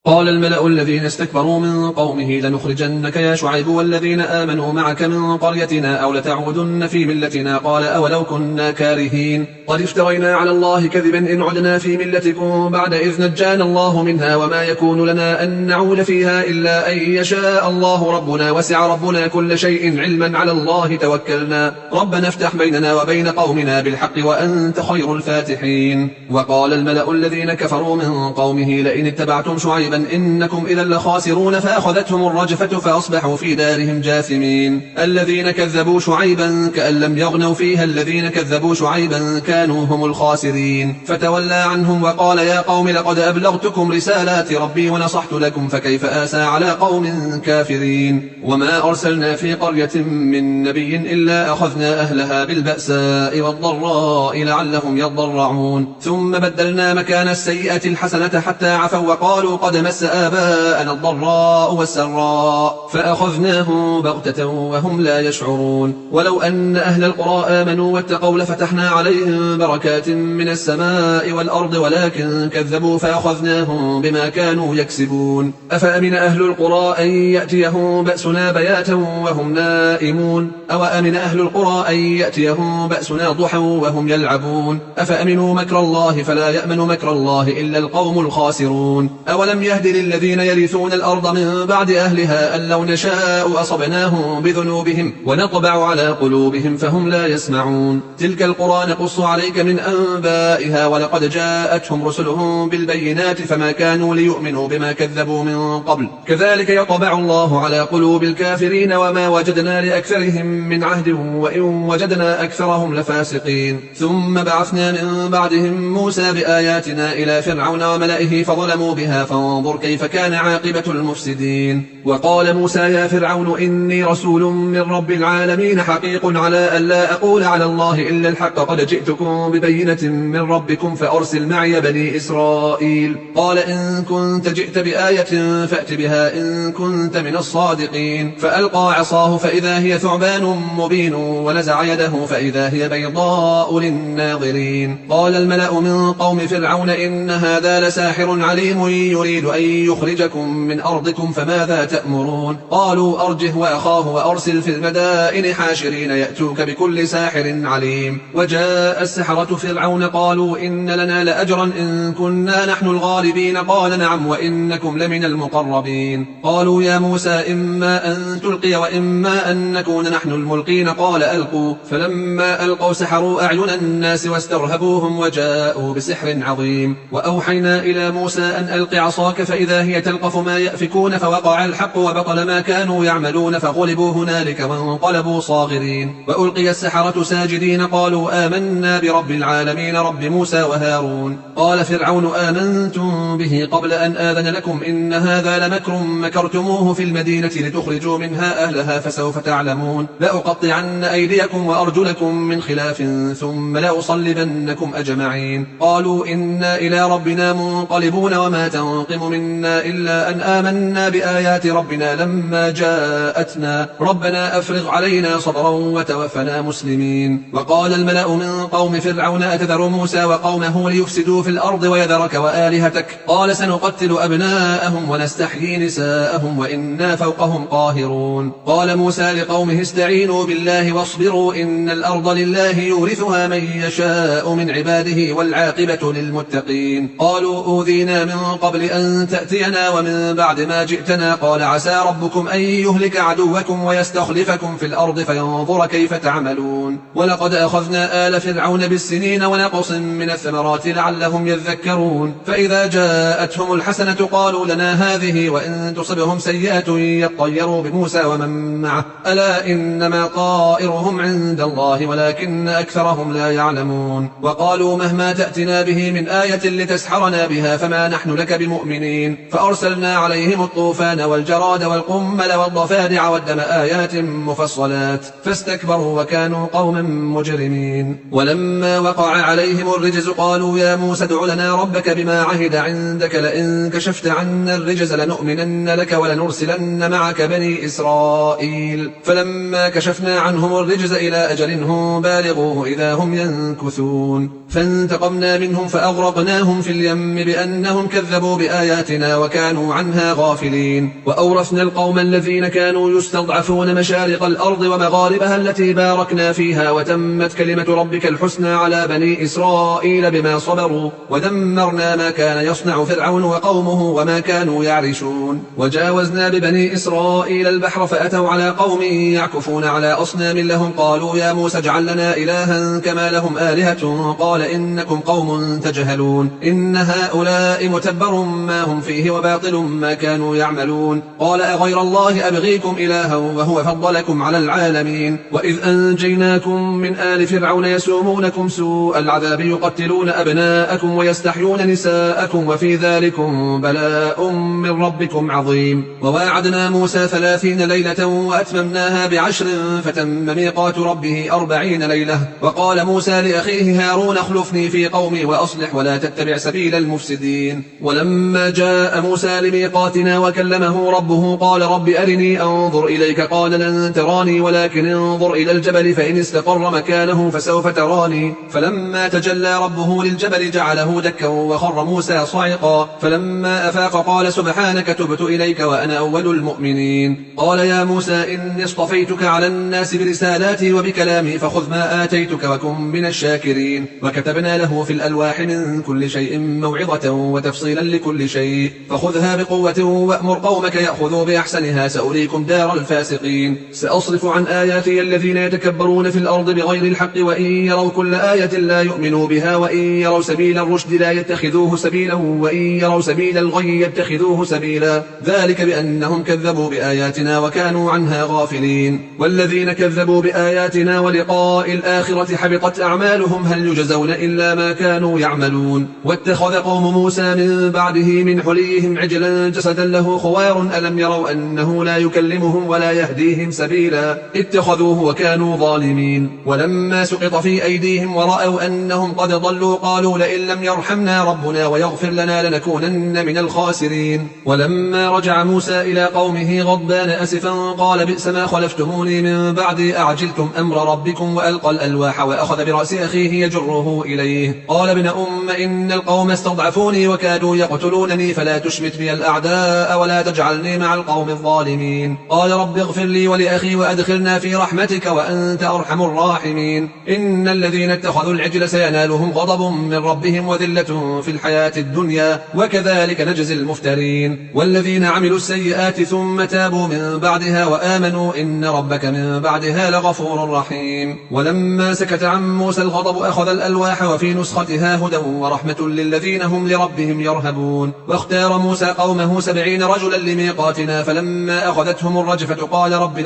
قال الملأ الذين استكبروا من قومه لنخرجنك يا شعيب والذين آمنوا معك من قريتنا أو لتعودن في ملتنا. قال أولو كنا كارهين قد افترينا على الله كذبا إن عدنا في ملتكم بعد إذ نجانا الله منها وما يكون لنا أن نعود فيها إلا أن يشاء الله ربنا وسع ربنا كل شيء علما على الله توكلنا ربنا افتح بيننا وبين قومنا بالحق وأنت خير الفاتحين. وقال الملأ الذين كفروا من قومه لئن اتبعتم شعيبا إنكم إذا لخاسرون فأخذتهم الرجفة فأصبحوا في دارهم جاثمين. الذين كذبوا شعيبا كأن لم يغنوا فيها الذين كذبوا شعيبا كانوا هم الخاسرين. فتولى عنهم وقال يا قوم لقد أبلغتكم رسالات ربي ونصحت لكم فكيف آسى على قوم كافرين. وما أرسلنا في قرية من نبي إلا أخذنا أهلها بالبأساء والضراء لعلهم يضرعون ثم بدلنا مكان السيئة الحسنة حتى عفوا وقالوا قد مس آباءنا الضراء والسراء فأخذناهم بغتة وهم لا يشعرون. ولو أن أهل القرى آمنوا واتقوا لفتحنا عليهم بركات من السماء والأرض ولكن كذبوا فأخذناهم بما كانوا يكسبون. أفأمن أهل القرى أن يأتيهم بأسنا بياتا وهم نائمون أو أمن أهل القرى أن يأتيهم بأسنا ضحى وهم يلعبون. أفأمنوا مكر الله فلا يأمن مكر الله إلا القوم الخاسرون. أولم يهد للذين يرثون الأرض من بعد أهلها أن لو نشاء أصبناهم بذنوبهم ونطبع على قلوبهم فهم لا يسمعون. تلك القرى نقص عليك من أنبائها ولقد جاءتهم رسلهم بالبينات فما كانوا ليؤمنوا بما كذبوا من قبل كذلك يطبع الله على قلوب الكافرين وما وجدنا لأكثرهم من عهد وإن وجدنا أكثرهم لفاسقين. ثم بعثنا من بعدهم موسى بآياتنا إلى فرعون وملئه فظلموا بها فانظر كيف كان عاقبة المفسدين. وقال موسى يا فرعون إني رسول من رب العالمين حقيق على أن لا أقول على الله إلا الحق قد جئتكم ببينة من ربكم فأرسل معي بني إسرائيل. قال إن كنت جئت بآية فأت بها إن كنت من الصادقين. فألقى عصاه فإذا هي ثعبان مبين ونزع يده فإذا هي بيضاء للناظرين. قال الملأ من قوم فرعون إن هذا لساحر عليم يريد أن يخرجكم من أرضكم فماذا تأمرون. قالوا أرجه وأخاه وأرسل في المدائن حاشرين يأتوك بكل ساحر عليم. وجاء السحرة فرعون قالوا إن لنا لأجرا إن كنا نحن الغالبين. قال نعم وإنكم لمن المقربين. قالوا يا موسى إما أن تلقي وإما أن نكون نحن الملقين. قال ألقوا فلما ألقوا سحروا أعين الناس واسترهبوهم وجاءوا بسحر عظيم. وأوحينا إلى موسى أن ألق عصاك فإذا هي تلقف ما يأفكون فوقع الحق وبطل ما كانوا يعملون فغلبوا هنالك وانقلبوا صاغرين. وألقي السحرة ساجدين قالوا آمنا برب العالمين رب موسى وهارون. قال فرعون آمنتم به قبل أن آذن لكم إن هذا لمكر مكرتموه في المدينة لتخرجوا منها أهلها فسوف تعلمون. لأقطعن أيديكم وأرجلكم من خلاف ثم لأصلبنكم أجمعين. قالوا إنا إلى ربنا منقلبون وما تنقم منا إلا أن آمنا بآيات ربنا لما جاءتنا ربنا أفرغ علينا صبرا وتوفنا مسلمين. وقال الملأ من قوم فرعون أتذر موسى وقومه ليفسدوا في الأرض ويذرك وآلهتك قال سنقتل أبناءهم ونستحيي نساءهم وإنا فوقهم قاهرون. قال موسى لقومه استعينوا بالله واصبروا إن الأرض لله يورثها من يشاء من عباده والعاقبة للمتقين. قالوا أوذينا من قبل أن تأتينا ومن بعد ما جئتنا قال عسى ربكم أن يهلك عدوكم ويستخلفكم في الأرض فينظر كيف تعملون. ولقد أخذنا آل فرعون بالسنين ونقص من الثمرات لعلهم يذكرون. فإذا جاءتهم الحسنة قالوا لنا هذه وإن تصبهم سيئة يطيروا بموسى ومن معه ألا إنما طائرهم عند الله ولكن أكثرهم لا يعلمون. وقالوا مهما تأتنا به من آية لتسحرنا بها فما نحن لك بمؤمنين. فأرسلنا عليهم الطوفان والجراد والقمل والضفادع والدم آيات مفصلات فاستكبروا وكانوا قوما مجرمين. ولما وقع عليهم الرجز قالوا يا موسى ادع لنا ربك بما عهد عندك لئن كشفت عنا الرجز لنؤمنن لك ولنرسلن معك بني إسرائيل. فلما كشفنا عنهم الرجز إلى أجل هم بالغوه إذا هم ينكثون. فانتقمنا منهم فأغرقناهم في اليم بأنهم كذبوا بآياتنا وكانوا عنها غافلين. وأورثنا القوم الذين كانوا يستضعفون مشارق الأرض ومغاربها التي باركنا فيها وتمت كلمة ربك الحسنى على بني إسرائيل بما صبروا ودمرنا ما كان يصنع فرعون وقومه وما كانوا يعرشون. وجاوزنا ببني إسرائيل البحر فأتوا على قوم يعكفون على أصنام لهم قالوا يا موسى اجعل لنا إلها كما لهم آلهة قال إنكم قوم تجهلون إن هؤلاء متبر ما هم فيه وباطل ما كانوا يعملون. قال أغير الله أبغيكم إلها وهو فضلكم على العالمين. وإذ أنجيناكم من آل فرعون يسومونكم سوء العذاب يقتلون أبناءكم ويستحيون نساءكم وفي ذلكم بلاء من ربكم عظيم. وواعدنا موسى 30 ليلة وأتممناها ب10 فتم ميقات ربه 40 ليلة. وقال موسى لأخيه هارون اخلفني في قومي وأصلح ولا تتبع سبيل المفسدين. ولما جاء موسى لميقاتنا وكلمه ربه قال رب أرني أنظر إليك قال لن تراني ولكن انظر إلى الجبل فإن استقر مكانه فسوف تراني. فلما تجلى ربه للجبل جعله دكا وخر موسى صعقا. فلما أفاق قال سبحانك تبت إليك وأنا أول المؤمنين. قال يا موسى إني اصطفيتك على الناس برسالاتي وبكلامي فخذ ما آتيتك وكن من الشاكرين. وكتبنا له في الألواح من كل شيء موعظة وتفصيلا لكل شيء فخذها بقوة وأمر قومك يأخذوا بأحسنها سأريكم دار الفاسقين. سأصرف عن آياتي الذين يتكبرون في الأرض بغير الحق وإن يروا كل آية لا يؤمنوا بها وإن يروا سبيل الرشد لا يتخذوه سبيلا وإن يروا سبيل الغي يتخذوه سبيلا ذلك بأنهم كذبوا بآياتنا وكانوا عنها غافلين. والذين كذبوا بآياتنا ولقاء الآخرة حبطت أعمالهم هل يجزون إلا ما كانوا يعملون. واتخذ قوم موسى من بعده من حليهم عجلا جسدا له خوار ألم يروا أنه لا يكلمهم ولا يهديهم سبيلا اتخذوه وكانوا ظالمين. ولما سقط في أيديهم ورأوا أنهم قد ضلوا قالوا لئن لم يرحمنا ربنا ويغفر لنا لنكونن من الخاسرين. ولما رجع موسى إلى قومه غضبان أسفا قال بئس ما خلفتموني من بعدي أعجلتم أمر ربكم وألقى الألواح وأخذ برأس أخيه يجره إليه قال ابن إن القوم استضعفوني وكادوا يقتلونني فلا تشمت بي الأعداء ولا تجعلني مع القوم الظالمين. قال رب اغفر لي ولأخي وأدخلنا في رحمتك وأنت أرحم الراحمين. إن الذين اتخذوا العجل سينالهم غضب من ربهم وذلة في الحياة الدنيا وكذلك نجزي المفترين. والذين عملوا السيئات ثم تابوا من بعدها وآمنوا إن ربك من بعدها لغفور رحيم. ولما سكت عن موسى الغضب أخذ الألواح وفي نسختها هدى ورحمة للذين هم لربهم يرهبون. واختار موسى قومه 70 رجلا لميقاتنا فلما أخذتهم الرجفة قال رب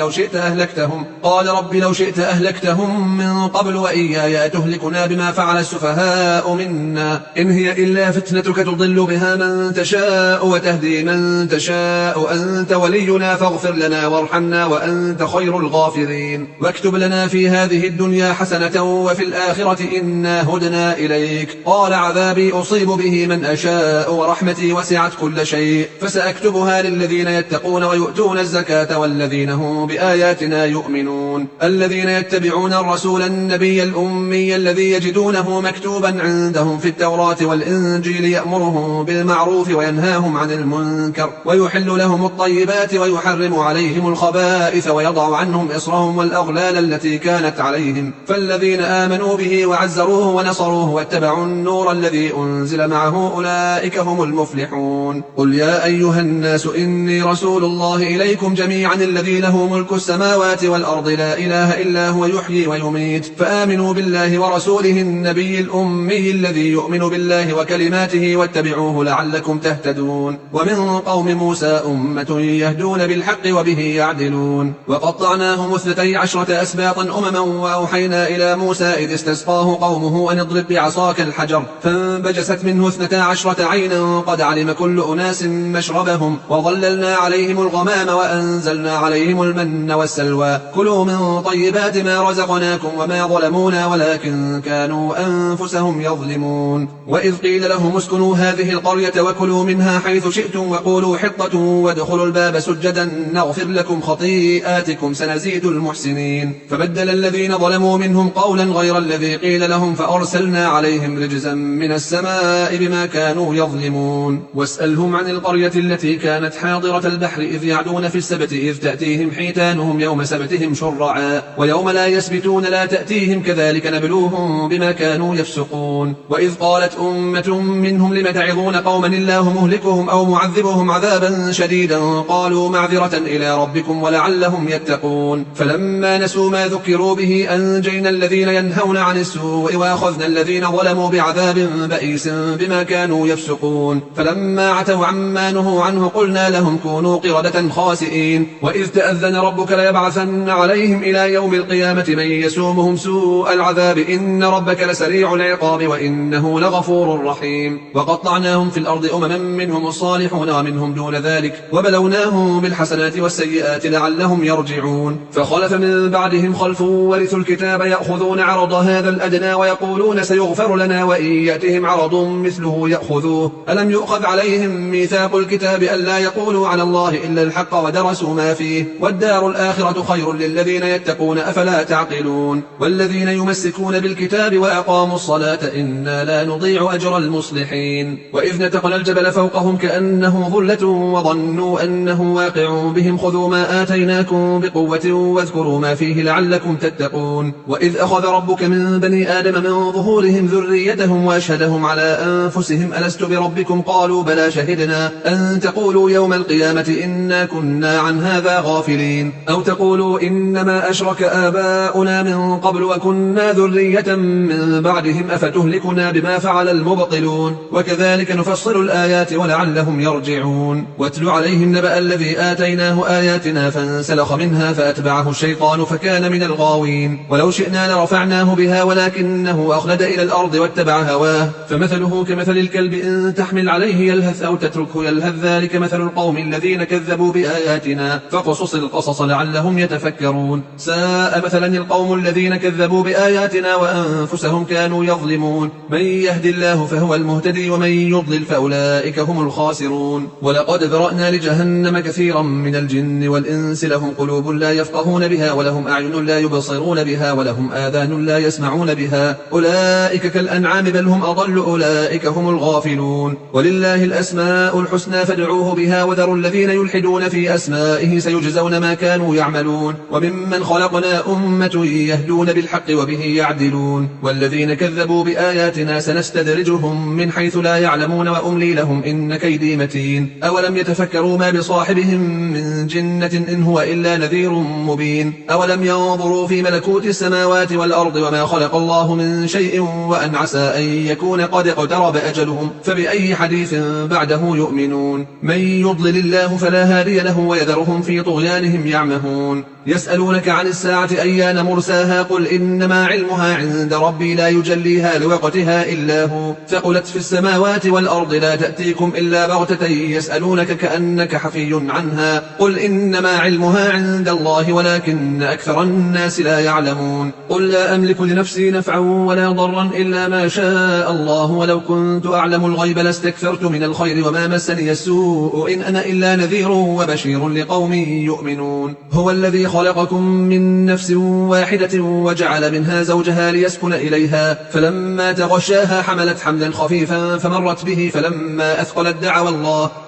لو شئت أهلكتهم من قبل وإياي أتهلكنا بما فعل السفهاء منا إن هي إلا فتنتك تضل بها من تشاء وتهدي من تشاء أنت ولينا فاغفر لنا وارحمنا وأنت خير الغافرين. واكتب لنا في هذه الدنيا حسنة وفي الآخرة إنا هدنا إليك. قال عذابي أصيب به من أشاء ورحمتي وسعت كل شيء فسأكتبها للذين يتقون ويؤتون الزكاة والذين هم بآياتنا يؤمنون. الذين يتبعون الرسول النبي الأمي الذي يجدونه مكتوبا عندهم في التوراة والإنجيل يأمرهم بالمعروف وينهاهم عن المنكر ويحل لهم الطيبات ويحرم عليهم الخبائث ويضع عنهم إصرهم والأغلال التي كانت عليهم. فالذين آمنوا به وعزروه ونصروه واتبعوا النور الذي أنزل معه أولئك هم المفلحون. قل يا أيها الناس إني رسول الله إليكم جميعا الذي له ملك السماوات والأرض لا إله إلا هو يحيي ويميت فآمنوا بالله ورسوله النبي الأمي الذي يؤمن بالله وكلماته واتبعوه لعلكم تهتدون. ومن قوم موسى أمة يهدون بالحق وبه يعدلون. وقطعناهم 12 أسباطا أمما وأوحينا إلى موسى إذ استسقاه قومه أن اضرب بعصاك الحجر فانبجست منه 12 عينا قد علم كل أناس مشربهم وظللنا عليهم الغمام وأنزلنا عليهم المن والسلوى كلوا من طيبات ما رزقناكم وما ظلمونا ولكن كانوا أنفسهم يظلمون. وإذ قيل لهم اسكنوا هذه القرية وكلوا منها حيث شئتم وقولوا حطة وادخلوا الباب سجدا نغفر لكم خطيئاتكم سنزيد المحسنين. فبدل الذين ظلموا منهم قولا غير الذي قيل لهم فأرسلنا عليهم رجزا من السماء بما كانوا يظلمون. واسألهم عن القرية التي كانت حاضرة البحر إذ يعدون في السبت إذ تأتيهم حيتانهم يوم سبتهم شرعا ويوم لا يسبتون لا تأتيهم كذلك نبلوهم بما كانوا يفسقون. وإذ قالت أمة منهم لم تعظون قوما الله مهلكهم أو معذبهم عذابا شديدا قالوا معذرة إلى ربكم ولعلهم يتقون. فلما نسوا ما ذكروا به أنجينا الذين ينهون عن السوء وأخذنا الذين ظلموا بعذاب بئيس بما كانوا يفسقون. فلما عتوا عما نهوا عنه قلنا لهم كونوا قردة خاسئين. وإذ تأذن ربك ليبعثن عليهم إلى يوم القيامة من يسومهم سوء العذاب إن ربك لسريع العقاب وإنه لغفور رحيم. وقطعناهم في الأرض أمما منهم الصالحون ومنهم دون ذلك وبلوناهم بالحسنات والسيئات لعلهم يرجعون. فخلف من بعدهم خلف ورثوا الكتاب يأخذون عرض هذا الأدنى ويقولون سيغفر لنا وإن يأتهم عرض مثله يأخذوه ألم يؤخذ عليهم ميثاق الكتاب ألا يقولوا على الله إلا الحق ودرسوا ما فيه والدار الآخرة خير للذين يتقون أفلا تعقلون. والذين يمسكون بالكتاب وأقاموا الصلاة إنا لا نضيع أجر المصلحين. وإذ نتقنا الجبل فوقهم كأنه ظلة وظنوا أنه واقع بهم خذوا ما آتيناكم بقوة واذكروا ما فيه لعلكم تتقون. وإذ أخذ ربك من بني آدم من ظهورهم ذريتهم وأشهدهم على أنفسهم ألست بربكم قالوا بلى شهدنا أن تقولوا يوم القيامة إنا كنا عن هذا غافلين أو تقولوا إنما أشرك آباؤنا من قبل وكنا ذرية من بعدهم أفتهلكنا بما فعل المبطلون وكذلك نفصل الآيات ولعلهم يرجعون. واتل عليهم نبأ الذي آتيناه آياتنا فانسلخ منها فأتبعه الشيطان فكان من الغاوين. ولو شئنا لرفعناه بها ولكنه أخلد إلى الأرض واتبع هواه فمثله كمثل الكلب إن تحمل عليه يلهث أو تتركه يلهث ذلك مثل القوم الذين كذبوا بآياتنا فقصص القصص لعلهم يتفكرون. ساء مثلا القوم الذين كذبوا بآياتنا وأنفسهم كانوا يظلمون. من يهد الله فهو المهتدي ومن يضلل فأولئك هم الخاسرون. ولقد ذرأنا لجهنم كثيرا من الجن والإنس لهم قلوب لا يفقهون بها ولهم أعين لا يبصرون بها ولهم آذان لا يسمعون بها أولئك كالأنعام بل هم أضل أولئك هم الغافلون. ولله الأسماء الحسنى فادعوه بها وذروا الذين يلحدون في أسمائه سيجزون ما كانوا يعملون. وممن خلقنا أمة يهدون بالحق وبه يعدلون. والذين كذبوا بآياتنا سنستدرجهم من حيث لا يعلمون وأملي لهم إن كيدي متين. أولم يتفكروا ما بصاحبهم من جنة إن هو إلا نذير مبين. أولم ينظروا في ملكوت السماوات والأرض وما خلق الله من شيء وأن عسى أن يكون قد اقترب أجلهم فبأي حديث بعده يؤمنون. من يضلل الله فلا هادي له ويذرهم في طغيانهم يعمهون. يسألونك عن الساعة أيان مرساها قل إنما علمها عند ربي لا يجليها لوقتها إلا هو ثقلت في السماوات والأرض لا تأتيكم إلا بغتة يسألونك كأنك حفي عنها قل إنما علمها عند الله ولكن أكثر الناس لا يعلمون. قل لا أملك لنفسي نفعا ولا ضرا إلا ما شاء الله ولو كنت أعلم الغيب لاستكثرت من الخير وما مسني السوء إن أنا إلا نذير وبشير لقوم يؤمنون. هو الذي خلقكم من نفس واحدة وجعل منها زوجها ليسكن إليها فلما تغشاها حملت حملا خفيفا فمرت به فلما أثقلت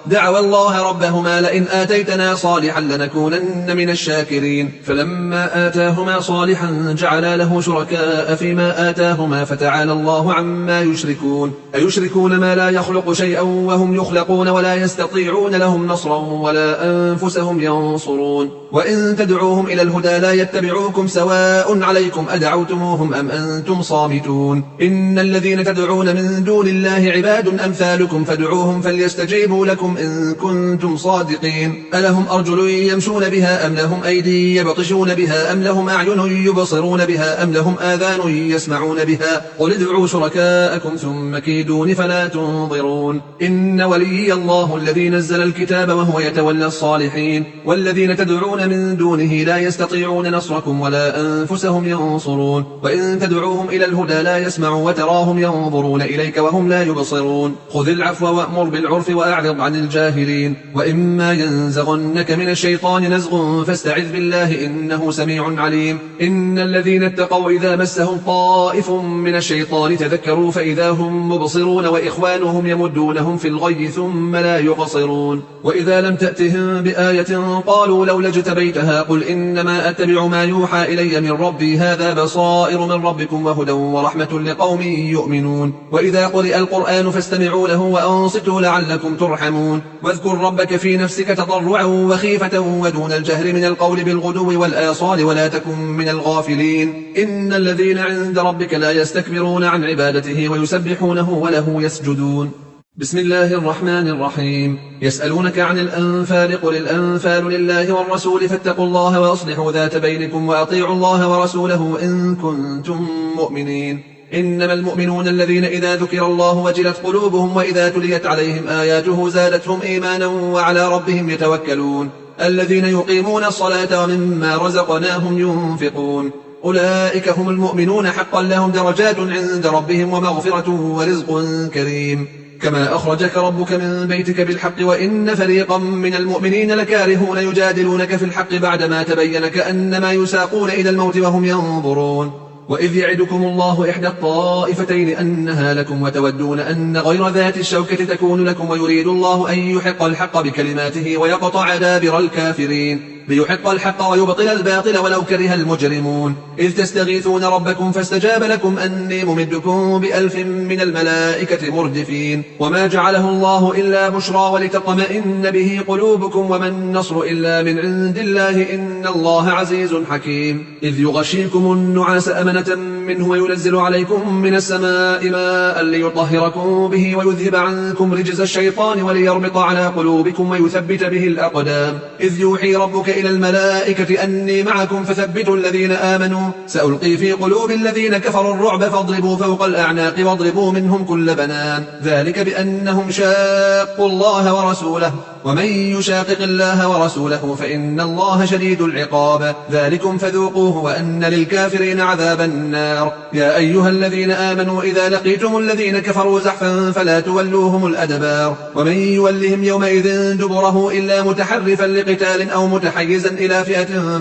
دعوا الله ربهما لئن آتيتنا صالحا لنكونن من الشاكرين. فلما آتاهما صالحا جعلا له شركاء فيما آتاهما فتعالى الله عما يشركون. أيشركون ما لا يخلق شيئا وهم يخلقون ولا يستطيعون لهم نصرا ولا أنفسهم ينصرون. وإن تدعوهم إلى الهدى لا يتبعوكم سواء عليكم أدعوتموهم أم أنتم صامتون. إن الذين تدعون من دون الله عباد أمثالكم فادعوهم فليستجيبوا لكم إن كنتم صادقين. ألهم أرجل يمشون بها أم لهم أيدي يبطشون بها أم لهم أعين يبصرون بها أم لهم آذان يسمعون بها قل ادعوا شركاءكم ثم كيدون فلا تنظرون. إن ولي الله الذي نزل الكتاب وهو يتولى الصالحين. والذين تدعون من دونه لا يستطيعون نصركم ولا أنفسهم ينصرون. وإن تدعوهم إلى الهدى لا يسمعوا وتراهم ينظرون إليك وهم لا يبصرون. خذ العفو وأمر بالعرف وأعرض عن الجاهلين. وإما ينزغنك من الشيطان نزغ فاستعذ بالله إنه سميع عليم. إن الذين اتقوا إذا مسهم طائف من الشيطان تذكروا فإذا هم مبصرون وإخوانهم يمدونهم في الغي ثم لا يقصرون. وإذا لم تأتهم بآية قالوا لولا اجتبيتها قل إنما أتبع ما يوحى إلي من ربي هذا بصائر من ربكم وهدى ورحمة لقوم يؤمنون. وإذا قرئ القرآن فاستمعوا له وأنصتوا لعلكم ترحمون. واذكر ربك في نفسك تضرعا وخيفة ودون الجهر من القول بالغدو والآصال ولا تكن من الغافلين. إن الذين عند ربك لا يستكبرون عن عبادته ويسبحونه وله يسجدون. بسم الله الرحمن الرحيم. يسألونك عن الأنفال قل الأنفال لله والرسول فاتقوا الله وأصلحوا ذات بينكم وأطيعوا الله ورسوله إن كنتم مؤمنين. إنما المؤمنون الذين إذا ذكر الله وجلت قلوبهم وإذا تليت عليهم آياته زادتهم إيمانا وعلى ربهم يتوكلون. الذين يقيمون الصلاة ومما رزقناهم ينفقون أولئك هم المؤمنون حقا لهم درجات عند ربهم ومغفرة ورزق كريم. كما أخرجك ربك من بيتك بالحق وإن فريقا من المؤمنين لكارهون يجادلونك في الحق بعدما تبين كأنما يساقون إلى الموت وهم ينظرون. وإذ يعدكم الله إحدى الطائفتين أنها لكم وتودون أن غير ذات الشوكة تكون لكم ويريد الله أن يحق الحق بكلماته ويقطع دابر الكافرين ليحق الحق ويبطل الباطل ولو كره المجرمون. إذ تستغيثون ربكم فاستجاب لكم أني ممدكم ب1000 من الملائكة مردفين. وما جعله الله إلا بشرى ولتطمئن به قلوبكم وما النصر إلا من عند الله إن الله عزيز حكيم. إذ يغشيكم النعاس أمنة منه وينزل عليكم من السماء ماء ليطهركم به ويذهب عنكم رجز الشيطان وليربط على قلوبكم ويثبت به الأقدام. إذ يوحي ربك إلى الملائكة أني معكم فثبتوا الذين آمنوا سألقي في قلوب الذين كفروا الرعب فاضربوا فوق الأعناق واضربوا منهم كل بنان ذلك بأنهم شاقوا الله ورسوله ومن يشاقق الله ورسوله فإن الله شديد العقاب. ذلكم فذوقوه وأن للكافرين عذاب النار. يا أيها الذين آمنوا إذا لقيتم الذين كفروا زحفا فلا تولوهم الأدبار ومن يولهم يومئذ دبره إلا متحرفا لقتال أو متحيزا إلى فئة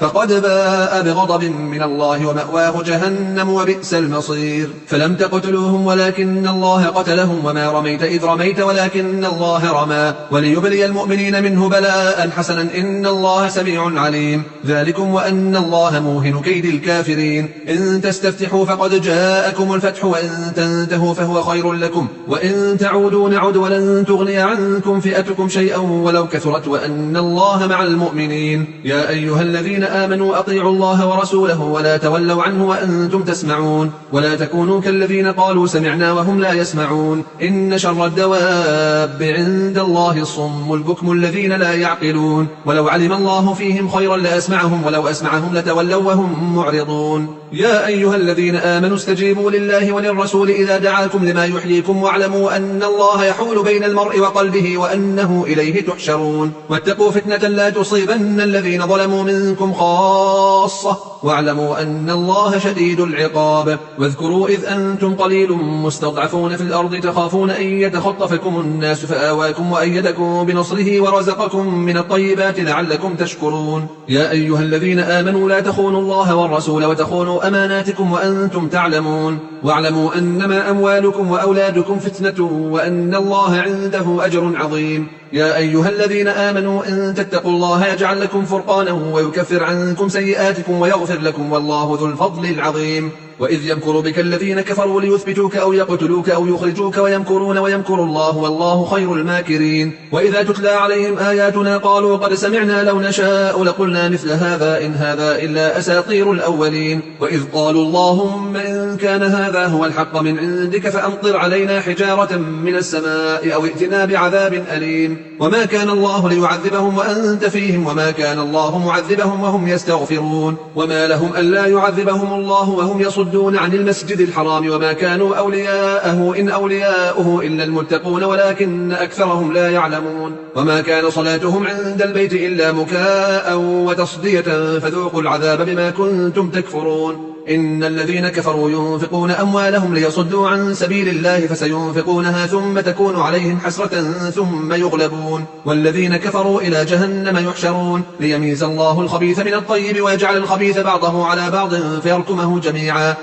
فقد باء بغضب من الله ومأواه جهنم وبئس المصير. فلم تقتلوهم ولكن الله قتلهم وما رميت إذ رميت ولكن الله رمى وليبلي المؤمنين منه بلاء حسنا إن الله سميع عليم. ذلكم وأن الله موهن كيد الكافرين. إن تستفتحوا فقد جاءكم الفتح وإن تنتهوا فهو خير لكم وإن تعودوا نعد ولن تغني عنكم فئتكم شيئا ولو كثرت وأن الله مع المؤمنين. يا أيها الذين آمنوا أطيعوا الله ورسوله ولا تولوا عنه وأنتم تسمعون ولا تكونوا كالذين قالوا سمعنا وهم لا يسمعون. إن شر الدواب عند الله الصم البكم الذين لا يعقلون. ولو علم الله فيهم خيرا لأسمعهم ولو أسمعهم لتولوا وهم معرضون. يا أيها الذين آمنوا استجيبوا لله وللرسول إذا دعاكم لما يحييكم واعلموا أن الله يحول بين المرء وقلبه وأنه إليه تحشرون. واتقوا فتنة لا تصيبن الذين ظلموا منكم خاصة واعلموا أن الله شديد العقاب. واذكروا إذ أنتم قليل مستضعفون في الأرض تخافون أن يتخطفكم الناس فآواكم وأيدكم بنصره ورزقكم من الطيبات لعلكم تشكرون. يا أيها الذين آمنوا لا تخونوا الله والرسول وتخونوا أماناتكم وأنتم تعلمون. واعلموا أنما أموالكم وأولادكم فتنة وأن الله عنده أجر عظيم. يا أيها الذين آمنوا إن تتقوا الله يجعل لكم فرقانا ويكفر عنكم سيئاتكم ويغفر لكم والله ذو الفضل العظيم. وإذ يمكر بك الذين كفروا ليثبتوك أو يقتلوك أو يخرجوك ويمكرون ويمكر الله والله خير الماكرين. وإذا تتلى عليهم آياتنا قالوا قد سمعنا لو نشاء لقلنا مثل هذا إن هذا إلا أساطير الأولين. وإذ قالوا اللهم إن كان هذا هو الحق من عندك فأمطر علينا حجارة من السماء أو ائتنا بعذاب أليم. وما كان الله ليعذبهم وأنت فيهم وما كان الله معذبهم وهم يستغفرون. وما لهم ألا يعذبهم الله وهم يصدون عن المسجد الحرام وما كانوا أولياءه إن أولياؤه إلا المتقون ولكن أكثرهم لا يعلمون. وما كان صلاتهم عند البيت إلا مكاء وتصدية فذوقوا العذاب بما كنتم تكفرون. إن الذين كفروا ينفقون أموالهم ليصدوا عن سبيل الله فسينفقونها ثم تكون عليهم حسرة ثم يغلبون والذين كفروا إلى جهنم يحشرون ليميز الله الخبيث من الطيب ويجعل الخبيث بعضه على بعض فيركمه جميعا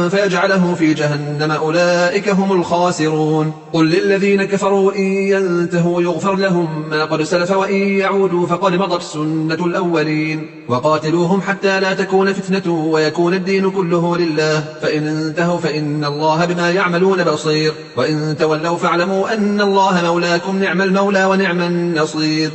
فيجعله في جهنم أولئك هم الخاسرون قل للذين كفروا إن ينتهوا يغفر لهم ما قد سلف وإن يعودوا فقد مضت سنة الأولين وقاتلوهم حتى لا تكون فتنة ويكون الدين كله لله فإن انتهوا فإن الله بما يعملون بصير وإن تولوا فاعلموا أن الله مولاكم نعم المولى ونعم النصير.